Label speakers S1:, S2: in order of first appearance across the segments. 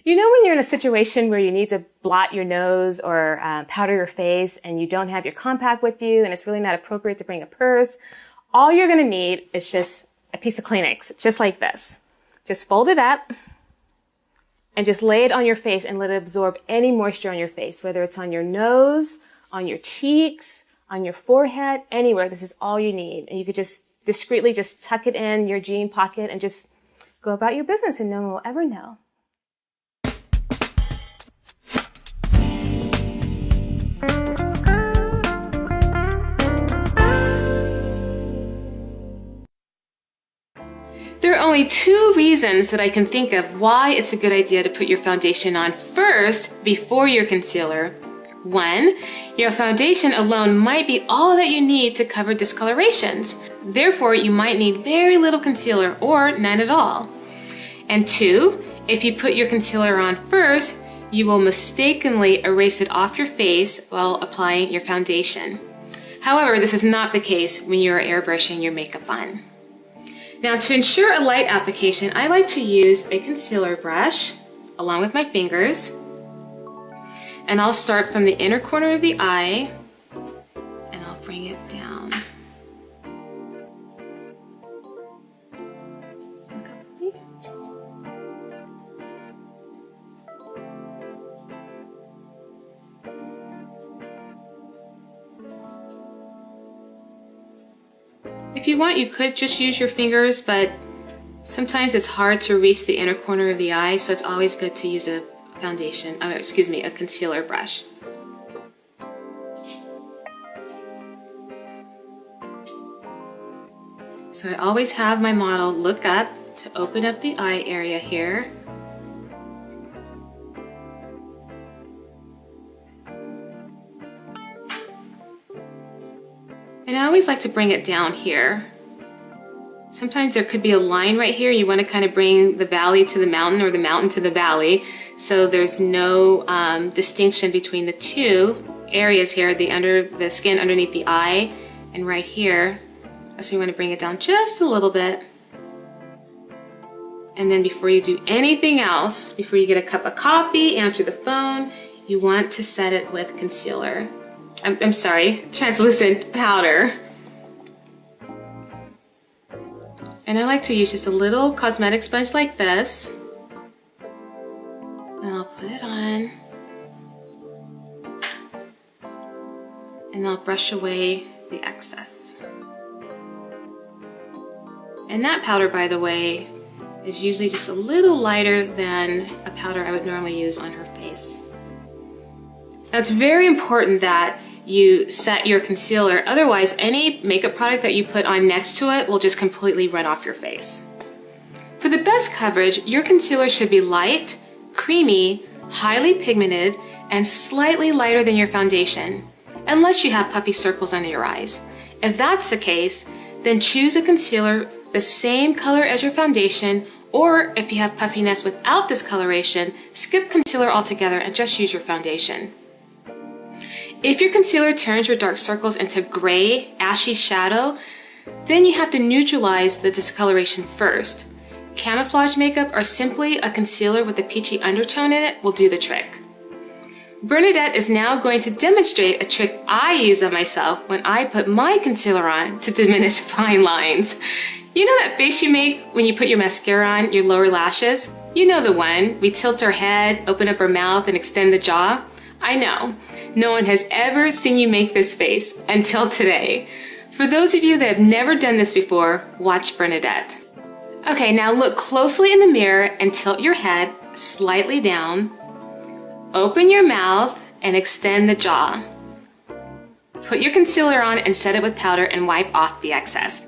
S1: You know when you're in a situation where you need to blot your nose or powder your face and you don't have your compact with you and it's really not appropriate to bring a purse, all you're going to need is just a piece of Kleenex, just like this. Just fold it up and just lay it on your face and let it absorb any moisture on your face, whether it's on your nose, on your cheeks, on your forehead, anywhere. This is all you need. And you could just discreetly just tuck it in your jean pocket and just go about your business and no one will ever know. There are only two reasons that I can think of why it's a good idea to put your foundation on first before your concealer. One, your foundation alone might be all that you need to cover discolorations. Therefore, you might need very little concealer or none at all. And two, if you put your concealer on first, you will mistakenly erase it off your face while applying your foundation. However, this is not the case when you are airbrushing your makeup on. Now, to ensure a light application, I like to use a concealer brush along with my fingers. And I'll start from the inner corner of the eye and I'll bring it down. If you want, you could just use your fingers, but sometimes it's hard to reach the inner corner of the eye, so it's always good to use a a concealer brush. So I always have my model look up to open up the eye area here. And I always like to bring it down here. Sometimes there could be a line right here. You want to kind of bring the valley to the mountain or the mountain to the valley, so there's no distinction between the two areas here, the skin underneath the eye and right here. So you want to bring it down just a little bit. And then before you do anything else, before you get a cup of coffee, answer the phone, you want to set it with concealer. I'm sorry, translucent powder. And I like to use just a little cosmetic sponge like this. And I'll put it on. And I'll brush away the excess. And that powder, by the way, is usually just a little lighter than a powder I would normally use on her face. Now, it's very important that you set your concealer, otherwise any makeup product that you put on next to it will just completely run off your face. For the best coverage, your concealer should be light, creamy, highly pigmented, and slightly lighter than your foundation, unless you have puffy circles under your eyes. If that's the case, then choose a concealer the same color as your foundation, or if you have puffiness without discoloration, skip concealer altogether and just use your foundation. If your concealer turns your dark circles into gray, ashy shadow, then you have to neutralize the discoloration first. Camouflage makeup or simply a concealer with a peachy undertone in it will do the trick. Bernadette is now going to demonstrate a trick I use on myself when I put my concealer on to diminish fine lines. You know that face you make when you put your mascara on your lower lashes? You know the one. We tilt our head, open up our mouth, and extend the jaw. I know. No one has ever seen you make this face until today. For those of you that have never done this before, watch Bernadette. Okay, now look closely in the mirror and tilt your head slightly down. Open your mouth and extend the jaw. Put your concealer on and set it with powder and wipe off the excess.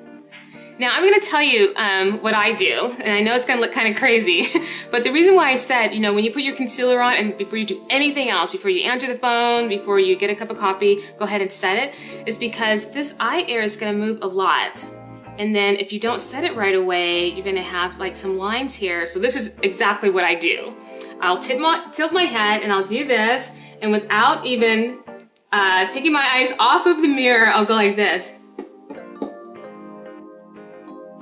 S1: Now I'm going to tell you what I do, and I know it's going to look kind of crazy, but the reason why I said, when you put your concealer on and before you do anything else, before you answer the phone, before you get a cup of coffee, go ahead and set it, is because this eye area is going to move a lot. And then if you don't set it right away, you're going to have like some lines here. So this is exactly what I do. I'll tilt my head and I'll do this, and without even taking my eyes off of the mirror, I'll go like this.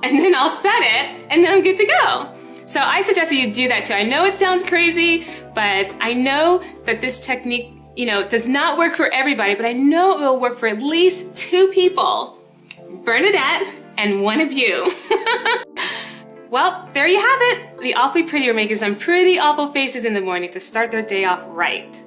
S1: And then I'll set it, and then I'm good to go. So I suggest that you do that too. I know it sounds crazy, but I know that this technique, you know, does not work for everybody, but I know it will work for at least 2 people. Bernadette and one of you. Well, there you have it. The Awfully Pretty are making some pretty awful faces in the morning to start their day off right.